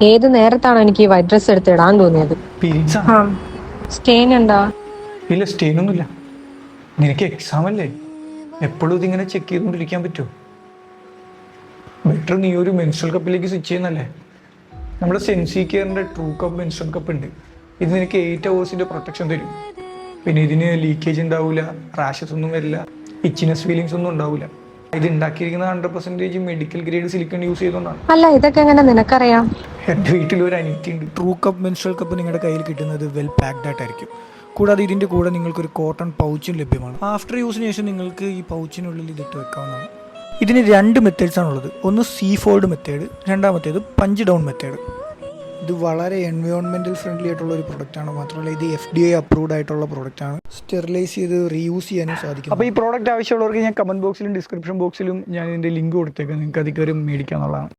ഏത് നേരത്താണ് എനിക്ക് ഈ വൈറ്റ് ഡ്രസ് എടുത്ത് ഇടാൻ തോന്നിയത്? പീരീഡ്സ് ആ, ആണ്. സ്റ്റെയിൻ ഉണ്ടോ? ഇല്ല, സ്റ്റെയിൻ ഒന്നുമില്ല. നിനക്ക് എക്സാം അല്ലേ, എപ്പോഴും ഇതിങ്ങനെ ചെക്ക് ചെയ്തുകൊണ്ടിരിക്കാൻ പറ്റുമോ? ബെറ്റർ നീ ഒരു മെൻസ്ട്രൽ കപ്പിലേക്ക് സ്വിച്ച് ചെയ്യുന്നല്ലേ. നമ്മുടെ സെൻസി കെയറിന്റെ ട്രൂ കപ്പ് മെൻസ്ട്രൽ കപ്പ് ഉണ്ട്. ഇത് നിനക്ക് 8 hours പ്രൊട്ടക്ഷൻ തരും. പിന്നെ ഇതിന് ലീക്കേജ് ഉണ്ടാവില്ല, റാഷസ് ഒന്നും വരില്ല, ഇച്ചിനെസ് ഫീലിങ്സ് ഒന്നും ഉണ്ടാവില്ല. ഇത് ഉണ്ടാക്കിയിരിക്കുന്ന 100% മെഡിക്കൽ ഗ്രേഡ് സിലിക്കൺ യൂസ് ചെയ്തുകൊണ്ടാണ്. അല്ല, ഇതൊക്കെ എങ്ങനെ നിനക്കറിയാം? എൻ്റെ വീട്ടിൽ ഒരു അനിയത്തി ഉണ്ട്. ട്രൂ കപ്പ് മെൻസ്ട്രൽ കപ്പ് നിങ്ങളുടെ കയ്യിൽ കിട്ടുന്നത് വെൽ പാക്ഡ് ആയിട്ടായിരിക്കും. കൂടാതെ ഇതിൻ്റെ കൂടെ നിങ്ങൾക്കൊരു കോട്ടൺ പൗച്ചും ലഭ്യമാണ്. ആഫ്റ്റർ യൂസിന് ശേഷം നിങ്ങൾക്ക് ഈ പൗച്ചിനുള്ളിൽ ഇതിട്ട് വെക്കാവുന്നതാണ്. ഇതിന് 2 മെത്തേഡ്സാണുള്ളത്. ഒന്ന് സീ ഫോൾഡ് മെത്തേഡ്, രണ്ടാമത്തേത് പഞ്ച് ഡൗൺ മെത്തേഡ്. ഇത് വളരെ എൻവയോൺമെൻറ്റൽ ഫ്രണ്ട്ലി ആയിട്ടുള്ള ഒരു പ്രൊഡക്റ്റാണ്. മാത്രമല്ല ഇത് FDA അപ്രൂവ്ഡ് ആയിട്ടുള്ള പ്രൊഡക്റ്റാണ്. സ്റ്റെറിലൈസ് ചെയ്ത് റീയൂസ് ചെയ്യാനും സാധിക്കും. അപ്പോൾ ഈ പ്രോഡക്റ്റ് ആവശ്യമുള്ളവർക്ക് ഞാൻ കമൻറ്റ് ബോക്സിലും ഡിസ്ക്രിപ്ഷൻ ബോക്സിലും ഞാൻ ഇതിൻ്റെ ലിങ്ക് കൊടുത്തേക്കാം. നിങ്ങൾക്ക് അതിൽ കയറി മേടിക്കാന്നുള്ളതാണ്.